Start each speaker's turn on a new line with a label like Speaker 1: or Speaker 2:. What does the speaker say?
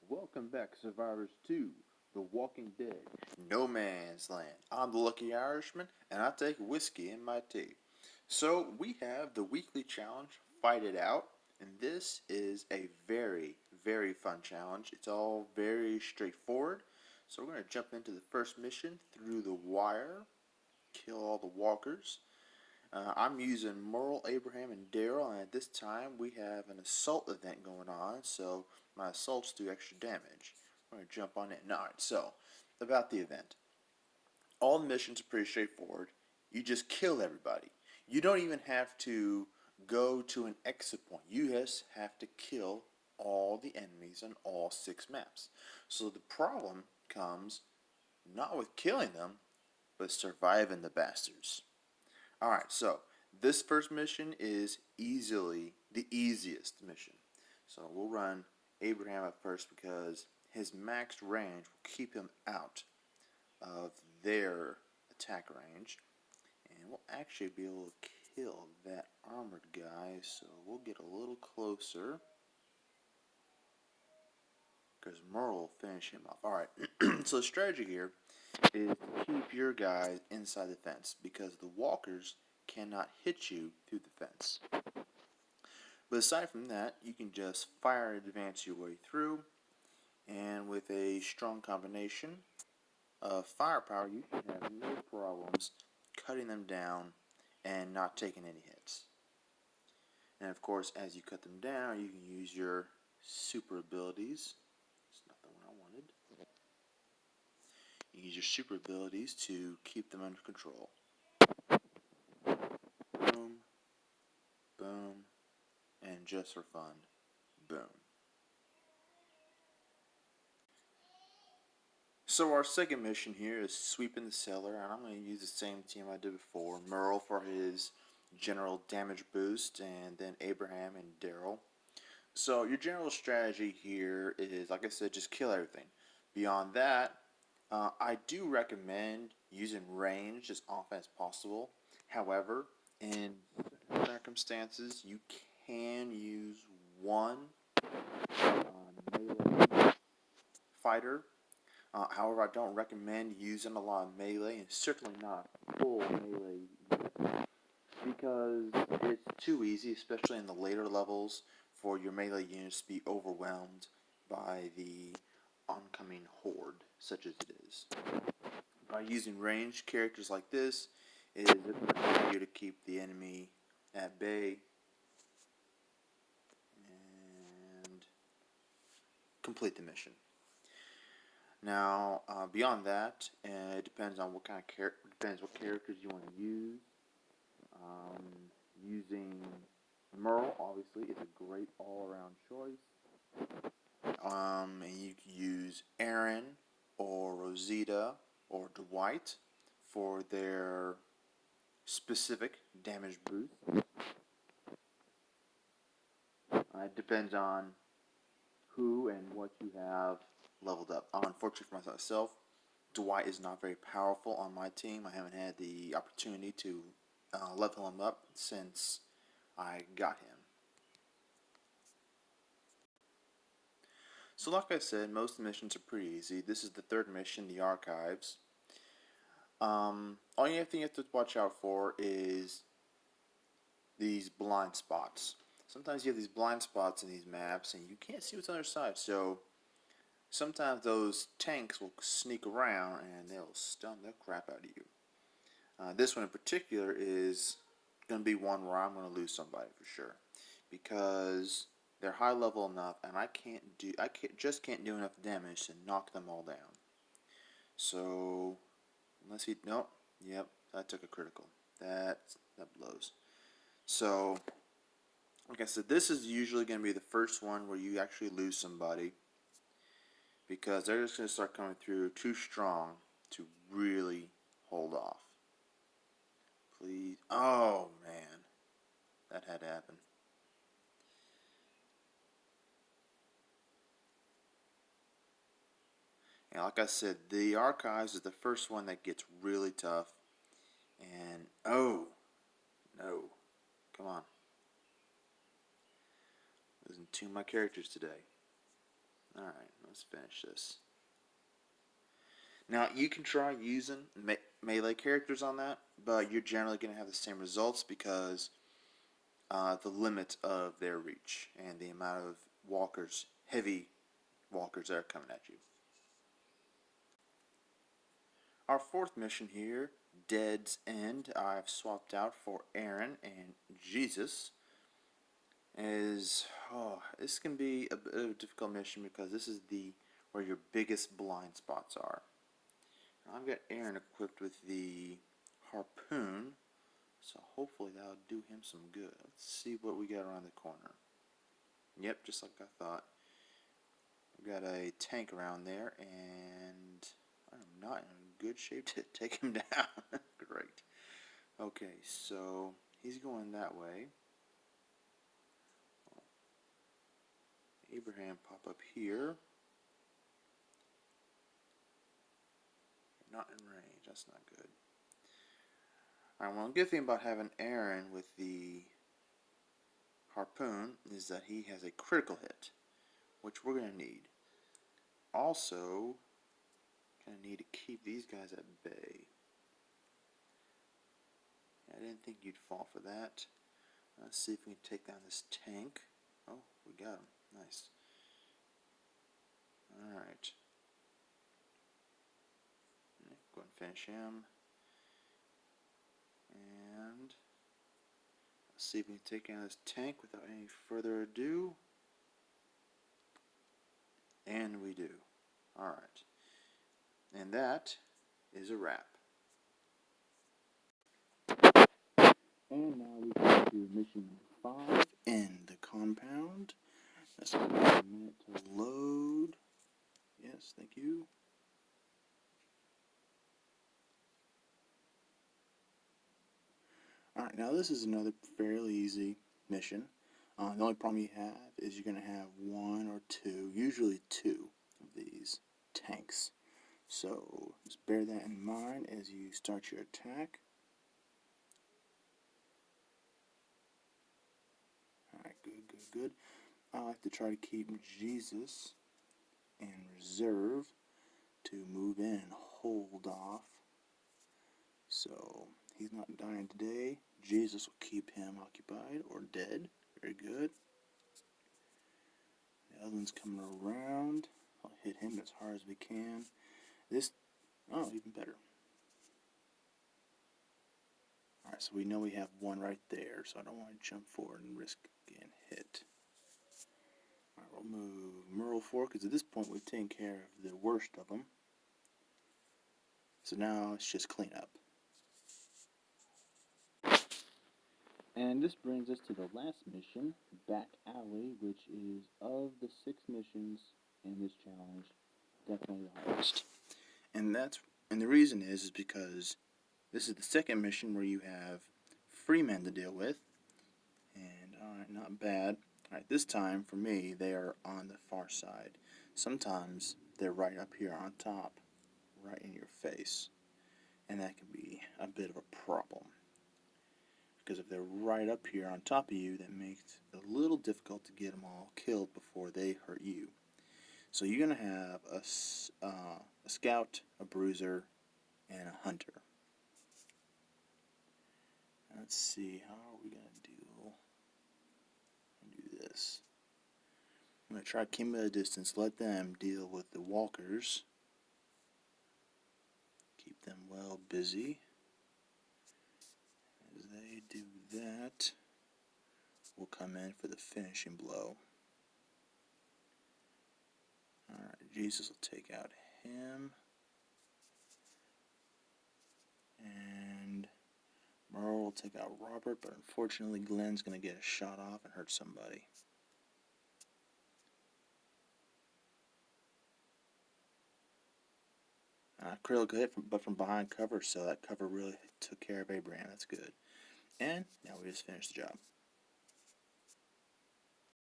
Speaker 1: Welcome back, survivors, to The Walking Dead No Man's Land. I'm the Lucky Irishman, and I take whiskey in my tea. So, we have the weekly challenge, Fight It Out, and this is a very, very fun challenge. It's all very straightforward. So, we're going to jump into the first mission through the wire, kill all the walkers. I'm using Merle, Abraham, and Daryl, and at this time we have an assault event going on, so my assaults do extra damage. We're going to jump on in. Alright, so, about the event. All the missions are pretty straightforward. You just kill everybody. You don't even have to go to an exit point. You just have to kill all the enemies on all 6 maps. So the problem comes not with killing them, but surviving the bastards. Alright, so this first mission is easily the easiest mission. So we'll run Abraham up first because his maxed range will keep him out of their attack range. And we'll actually be able to kill that armored guy, so we'll get a little closer. Because Merle will finish him off. Alright, so the strategy here is to keep your guys inside the fence because the walkers cannot hit you through the fence. But aside from that, you can just fire and advance your way through, and with a strong combination of firepower, you can have no problems cutting them down and not taking any hits. And of course, as you cut them down, you can use your super abilities. It's not the one I wanted. You use your super abilities to keep them under control. Boom, boom, and just for fun, boom. So our second mission here is sweeping the cellar, and I'm going to use the same team I did before. Merle for his general damage boost, and then Abraham and Daryl. So your general strategy here is, like I said, just kill everything. Beyond that, I do recommend using range as often as possible. However, in circumstances, you can use one melee fighter. However, I don't recommend using a lot of melee, and certainly not full melee unit, because it's too easy, especially in the later levels, for your melee units to be overwhelmed by the oncoming horde, such as it is. By using ranged characters like this, it is much easier to keep the enemy at bay and complete the mission. Now, beyond that, it depends on what kind of depends what characters you want to use. Using Merle, obviously, is a great all-around choice. And you can use Aaron or Rosita or Dwight for their specific damage boost. It depends on who and what you have leveled up. Unfortunately for myself, Dwight is not very powerful on my team. I haven't had the opportunity to level him up since I got him. So like I said, most of the missions are pretty easy. This is the third mission, the Archives. Only thing you have to watch out for is these blind spots. Sometimes you have these blind spots in these maps and you can't see what's on the other side, so sometimes those tanks will sneak around and they'll stun the crap out of you. This one in particular is going to be one where I'm going to lose somebody for sure, because they're high level enough, and I just can't do enough damage to knock them all down. So unless he nope, yep, that took a critical. That blows. So like I said, this is usually going to be the first one where you actually lose somebody, because they're just going to start coming through too strong to really hold off. Please. Oh, man. That had to happen. And like I said, the Archives is the first one that gets really tough. And, oh, no. Come on. Losing two of my characters today. Alright, Let's finish this. Now, you can try using melee characters on that, but you're generally going to have the same results because the limit of their reach and the amount of walkers, heavy walkers that are coming at you. Our fourth mission here, Dead's End, I've swapped out for Aaron and Jesus. This can be a bit of a difficult mission because this is where your biggest blind spots are. I've got Aaron equipped with the harpoon, so hopefully that'll do him some good. Let's see what we got around the corner. Yep, just like I thought. We've got a tank around there, and I'm not in good shape to take him down. Great. Okay, so he's going that way. Abraham pop up here. Not in range, that's not good. Alright, well, a good thing about having Aaron with the harpoon is that he has a critical hit, which we're going to need. Also, going to need to keep these guys at bay. I didn't think you'd fall for that. Let's see if we can take down this tank. Oh, we got him. Nice. Alright. Go ahead and finish him. And let's see if we can take down this tank without any further ado. And we do. Alright. And that is a wrap. And now we go to mission 5 in the compound. That's going to take a minute to load. Yes, thank you. Alright, now this is another fairly easy mission. The only problem you have is you're going to have one or two, usually two of these tanks. So just bear that in mind as you start your attack. Alright, good. I like to try to keep Jesus in reserve to move in and hold off. So he's not dying today. Jesus will keep him occupied or dead. Very good. The other one's coming around. I'll hit him as hard as we can. Even better. Alright, so we know we have one right there, so I don't want to jump forward and risk getting hit. Alright, we'll move Merle forward, because at this point we've taken care of the worst of them. So now it's just clean up. And this brings us to the last mission, Back Alley, which is, of the 6 missions in this challenge, definitely the hardest. And the reason is because this is the second mission where you have free men to deal with. And, alright, not bad. Alright, this time, for me, they are on the far side. Sometimes they're right up here on top, right in your face. And that can be a bit of a problem. Because if they're right up here on top of you, that makes it a little difficult to get them all killed before they hurt you. So you're going to have a scout, a bruiser, and a hunter. Let's see, how are we going to do this? I'm going to try to keep them at a distance, let them deal with the walkers. Keep them well busy. As they do that, we'll come in for the finishing blow. Alright, Jesus will take out him. And Merle will take out Robert, but unfortunately Glenn's going to get a shot off and hurt somebody. Critical hit, but from behind cover, so that cover really took care of Abraham. That's good. And now we just finished the job.